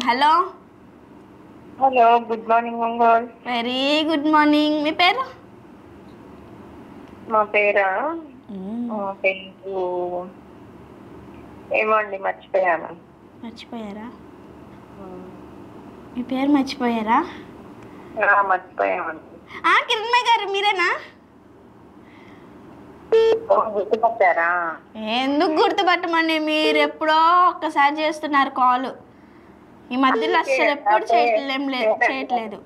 Hello. Hello, good morning మంగోల్. Very good morning. మీ పేరు? మా పేరా? పేరు ఏమో అండి, మర్చిపోయాను. మర్చిపోయారా? మీ పేరు మర్చిపోయారా? మర్చిపోయామండి. కిరణ్మయ్య గారు మీరేనా? గుర్తుపట్టారా? ఎందుకు గుర్తుపట్టమండి, మీరు ఎప్పుడో ఒక్కసారి చేస్తున్నారు కాల్. ఈ మధ్యలో అసలు ఎప్పుడు చేయట్లేదు.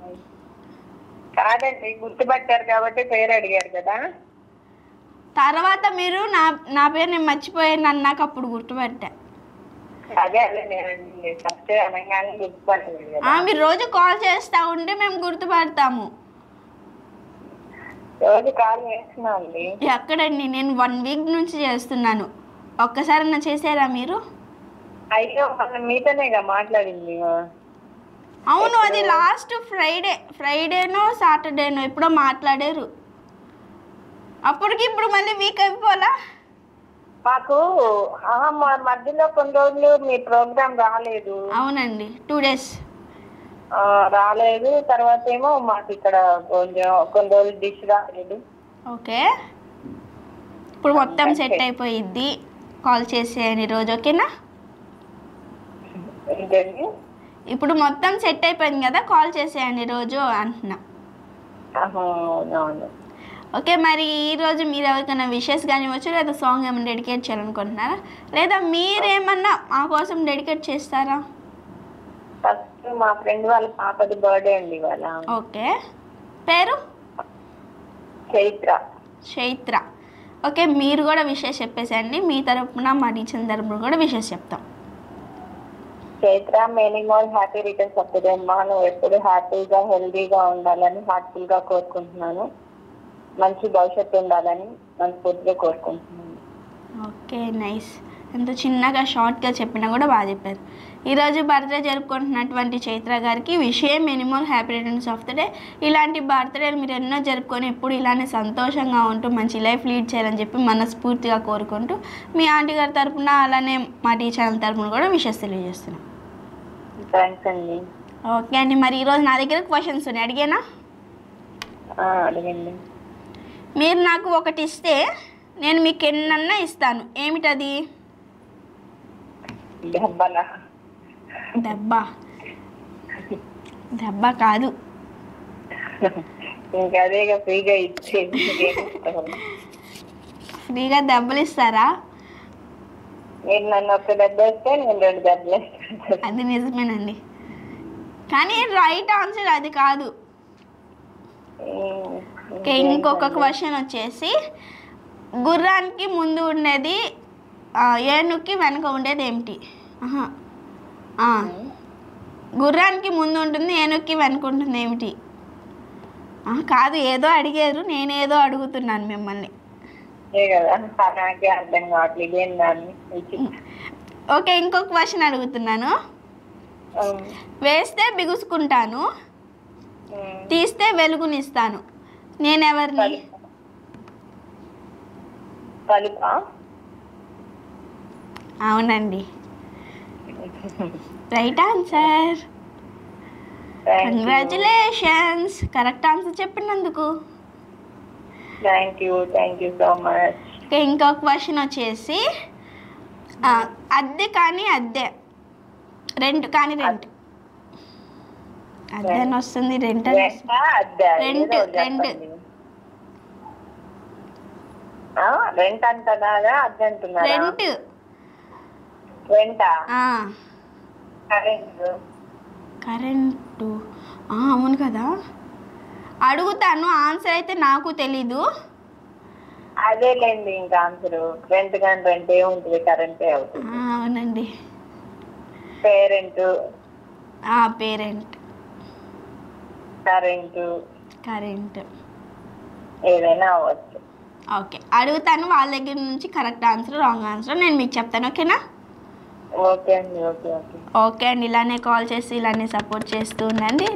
కాదండి, గుర్తుపట్టారు కాబట్టి పేరు అడిగారు కదా. తర్వాత మీరు నా పేరు నేను మర్చిపోయాను అన్నాక అప్పుడు గుర్తుపట్టా. అదే నేనండి, ఫస్ట్ అనగానే గుర్తుపట్టలేదు. మీరు రోజు కాల్ చేస్తా ఉంటే మేము గుర్తుపడతాము. రోజు కాల్ చేస్తున్నా అండి. ఎక్కడండి, నేను 1 వీక్ నుంచి చేస్తున్నాను. ఒక్కసారన్నా చేసారా మీరు? అయ్యో, మనం మీతోనేగా మాట్లాడింది. అవును, అది లాస్ట్ ఫ్రైడేనో సాటర్డేనో ఎప్పుడో మాట్లాడారు. అప్పటికి ఇప్పుడు మళ్ళీ వీక్ అయిపోలా. మాకు మధ్యలో కొన్ని రోజులు మీ ప్రోగ్రామ్ రాలేదు. అవునండి, 2 days రాలేదు. తర్వాత ఏమో మాకు ఇక్కడ కొన్ని రోజులు డిష్ రాలేదు. ఓకే, ఇప్పుడు మొత్తం సెట్ అయిపోయిద్ది. కాల్ చేసేయండి రోజు, ఓకేనా? ఏంటండి? ఇప్పుడు మొత్తం సెట్ అయిపోయింది కదా, కాల్ చేసేయండి రోజు అంటున్నా. ఓకే, మరి ఈరోజు మీరు ఎవరికైనా విషెస్ కానివ్వచ్చు, లేదా సాంగ్ ఏమైనా డెడికేట్ చేయాలనుకుంటున్నారా, లేదా మీరేమన్నా మా కోసం డెడికేట్ చేస్తారా? ఫస్ట్ మా ఫ్రెండ్ వాళ్ళ పాపది బర్త్డే అండి ఇవాళ. ఓకే, పేరు? చైత్ర. ఓకే, మీరు కూడా విషెస్ చెప్పేసండి. మీ తరపున మా టీచర్ తరపున కూడా విషెస్ చెప్తాం. Chaitra, many more happy returns of the day. నువ్వు ఎప్పుడు హ్యాపీగా హెల్దీగా ఉండాలని హార్ట్ఫుల్ గా కోరుకుంటున్నాను. మంచి భవిష్యత్తు ఉండాలని మనస్ఫూర్తిగా కోరుకుంటున్నాను. Okay, nice. ఎంతో చిన్నగా షార్ట్గా చెప్పినా కూడా బాగా చెప్పారు. ఈరోజు బర్త్డే జరుపుకుంటున్నటువంటి చైత్ర గారికి విషయం minimal happy returns of the day. ఇలాంటి బర్త్డేలు మీరు ఎన్నో జరుపుకొని ఎప్పుడు ఇలానే సంతోషంగా ఉంటూ మంచి లైఫ్ లీడ్ చేయాలని చెప్పి మనస్ఫూర్తిగా కోరుకుంటూ మీ ఆంటీ గారి తరపున అలానే మా టీచర్ తరపున కూడా విషెస్ తెలియజేస్తున్నాం. థ్యాంక్స్ అండి. ఓకే అండి, మరి ఈరోజు నా దగ్గర క్వశ్చన్స్ ఉన్నాయి, అడిగేనా? అడిగండి. మీరు నాకు ఒకటి ఇస్తే నేను మీకు ఎన్నన్నా ఇస్తాను, ఏమిటది? దెబ్బ కాదు. ఇంకా అదేగా ఫ్రీగా ఇచ్చే. ఫ్రీగా దెబ్బలు ఇస్తారా? మీరు నన్ను ఒక దెబ్బ వేస్తే నేను 2 దెబ్బలు వేస్తాను. అది నిజమేనండి, కానీ రైట్ ఆన్సర్ అది కాదు. ఓకే, ఇంకొక క్వశ్చన్ వచ్చేసి, గుర్రానికి ముందు ఉండేది ఏనుగుకి వెనక ఉండేది ఏమిటి? గుర్రానికి ముందు ఉంటుంది, ఏనుగుకి వెనక ఉంటుంది ఏమిటి? కాదు, ఏదో అడిగారు, నేనేదో అడుగుతున్నాను మిమ్మల్ని. అర్థం కావట్లేదు. ఓకే, ఇంకొక క్వశ్చన్ అడుగుతున్నాను. వేస్తే బిగుసుకుంటాను, తీస్తే వెలుగునిస్తాను, నేనెవరిని? అవునండి, right answer. Congratulations, correct answer చెప్పినందుకు. Thank you so much. ఇంకొక క్వశ్చన్ వచ్చేసి, అద్దె కానీ అద్దె, రెంట్ కానీ రెంట్. అద్దె అని వస్తుంది, రెంట్ అని రెంట్ అంటున్నారా? అద్దె అంటున్నారా? కరెంటు. అవును కదా, అడుగుతాను. ఆన్సర్ అయితే నాకు తెలీదు. అదేలేండి, ఇంకా ఆన్సర్ రెంట్ కానీ రెంట్ ఏముంటుంది, కరెంటే అవుతుంది. అవునండి, పేరెంట్, కరెంట్ ఏదైనా అవ్వచ్చు. ఓకే, అడుగుతాను. వాళ్ళ దగ్గర నుంచి కరెక్ట్ ఆన్సర్ రాంగ్ ఆన్సర్ నేను మీకు చెప్తాను, ఓకేనా? ఓకే అండి. ఓకే అండి, ఇలానే కాల్ చేసి ఇలానే సపోర్ట్ చేస్తూ ఉండండి.